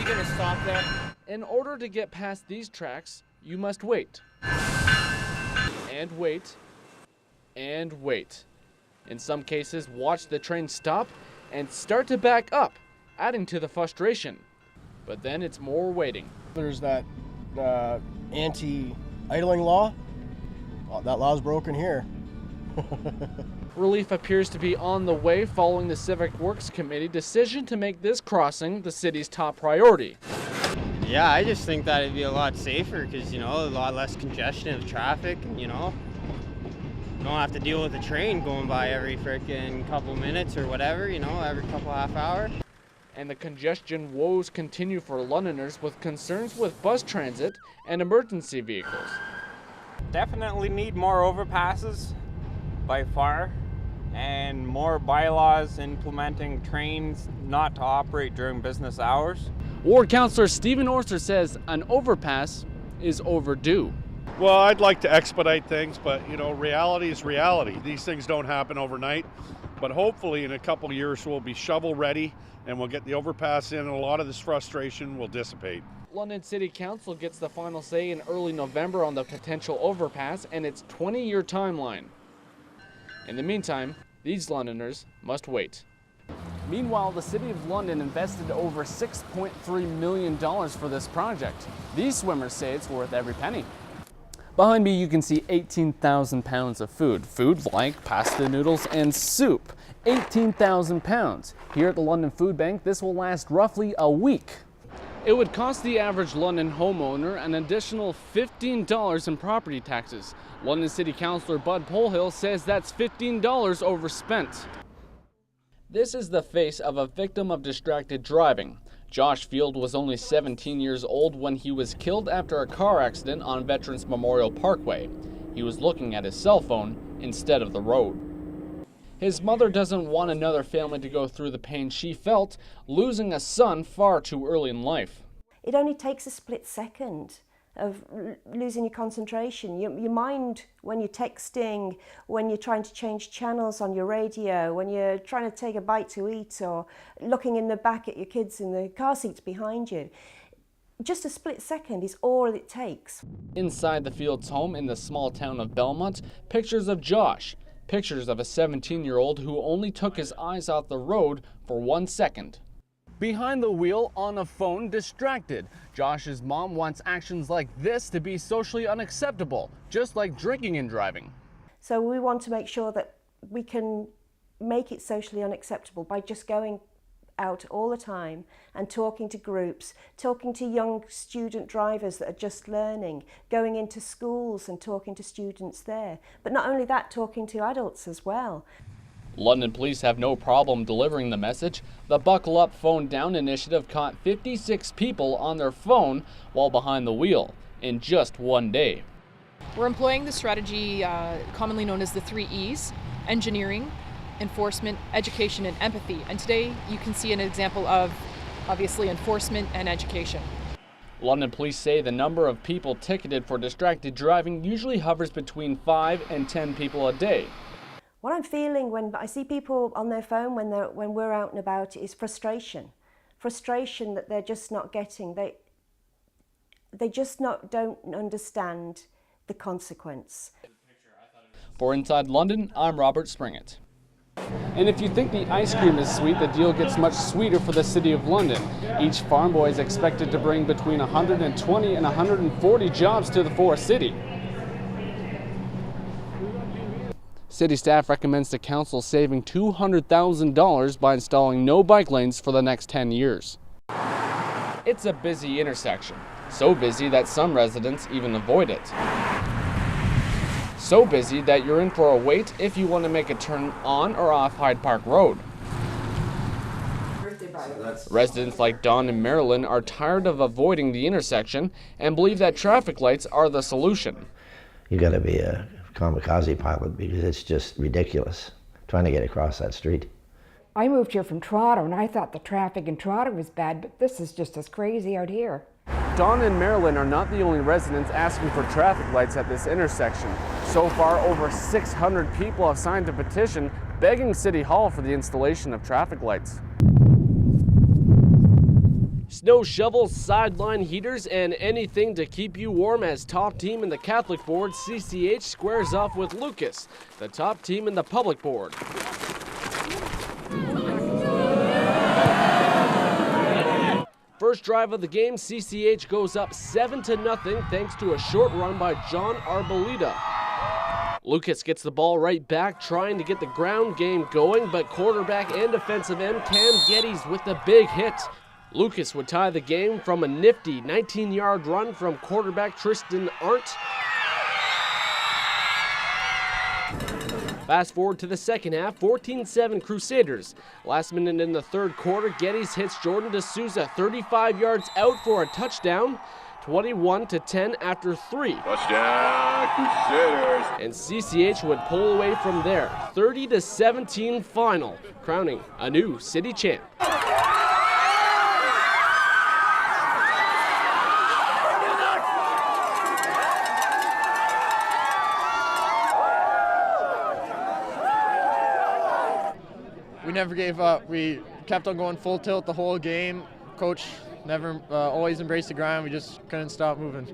you gonna stop there? In order to get past these tracks, you must wait. And wait. And wait. In some cases, watch the train stop and start to back up, adding to the frustration. But then it's more waiting. There's that anti-idling law. Oh, that law's broken here. Relief appears to be on the way following the Civic Works Committee decision to make this crossing the city's top priority. Yeah, I just think that it'd be a lot safer because, you know, a lot less congestion of traffic and, you know, you don't have to deal with a train going by every frickin' couple minutes or whatever, you know, every couple half hour. And the congestion woes continue for Londoners with concerns with bus transit and emergency vehicles. Definitely need more overpasses by far, and more bylaws implementing trains not to operate during business hours. Ward Councillor Stephen Orser says an overpass is overdue. Well, I'd like to expedite things, but you know, reality is reality. These things don't happen overnight, but hopefully in a couple of years we'll be shovel ready and we'll get the overpass in and a lot of this frustration will dissipate. London City Council gets the final say in early November on the potential overpass and its 20-year timeline. In the meantime, these Londoners must wait. Meanwhile, the City of London invested over $6.3 million for this project. These swimmers say it's worth every penny. Behind me you can see 18,000 pounds of food. Food like pasta noodles and soup. 18,000 pounds. Here at the London Food Bank, this will last roughly a week. It would cost the average London homeowner an additional $15 in property taxes. London City Councillor Bud Polhill says that's $15 overspent. This is the face of a victim of distracted driving. Josh Field was only 17 years old when he was killed after a car accident on Veterans Memorial Parkway. He was looking at his cell phone instead of the road. His mother doesn't want another family to go through the pain she felt, losing a son far too early in life. It only takes a split second of losing your concentration. Your mind, when you're texting, when you're trying to change channels on your radio, when you're trying to take a bite to eat or looking in the back at your kids in the car seats behind you, just a split second is all it takes. Inside the Fields' home in the small town of Belmont, pictures of Josh. Pictures of a 17-year-old who only took his eyes off the road for 1 second. Behind the wheel, on a phone, distracted. Josh's mom wants actions like this to be socially unacceptable, just like drinking and driving. So we want to make sure that we can make it socially unacceptable by just going out all the time and talking to groups, talking to young student drivers that are just learning, going into schools and talking to students there. But not only that, talking to adults as well. London police have no problem delivering the message. The Buckle Up Phone Down initiative caught 56 people on their phone while behind the wheel in just one day. We're employing the strategy commonly known as the 3 E's: engineering, enforcement, education, and empathy. And today you can see an example of, obviously, enforcement and education. London police say the number of people ticketed for distracted driving usually hovers between 5 and 10 people a day. What I'm feeling when I see people on their phone when we're out and about is frustration. Frustration that they're just not getting. They just don't understand the consequence. For Inside London, I'm Robert Springett. And if you think the ice cream is sweet, the deal gets much sweeter for the City of London. Each farm boy is expected to bring between 120 and 140 jobs to the Forest City. City staff recommends the council saving $200,000 by installing no bike lanes for the next 10 years. It's a busy intersection, so busy that some residents even avoid it. So busy that you're in for a wait if you want to make a turn on or off Hyde Park Road. Residents like Don and Marilyn are tired of avoiding the intersection and believe that traffic lights are the solution. You got to be a kamikaze pilot because it's just ridiculous trying to get across that street. I moved here from Toronto and I thought the traffic in Toronto was bad, but this is just as crazy out here. Don and Marilyn are not the only residents asking for traffic lights at this intersection. So far, over 600 people have signed a petition begging City Hall for the installation of traffic lights. Snow shovels, sideline heaters, and anything to keep you warm as top team in the Catholic board, CCH squares off with Lucas, the top team in the public board. First drive of the game, CCH goes up 7-0 thanks to a short run by John Arboleda. Lucas gets the ball right back, trying to get the ground game going, but quarterback and defensive end Cam Geddes with the big hit. Lucas would tie the game from a nifty 19-yard run from quarterback Tristan Arndt. Fast forward to the second half, 14-7 Crusaders. Last minute in the third quarter, Geddes hits Jordan D'Souza 35 yards out for a touchdown, 21-10 after 3. Touchdown, Crusaders! And CCH would pull away from there, 30-17 final, crowning a new city champ. We never gave up. We kept on going full tilt the whole game. Coach never always embraced the grind. We just couldn't stop moving.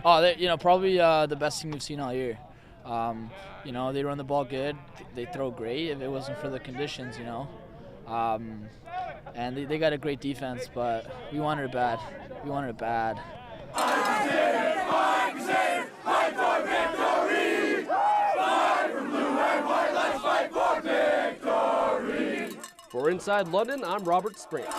Oh, probably the best team we've seen all year. They run the ball good. They throw great. If it wasn't for the conditions, and they got a great defense, but we wanted it bad. We wanted it bad. For Inside London, I'm Robert Springett.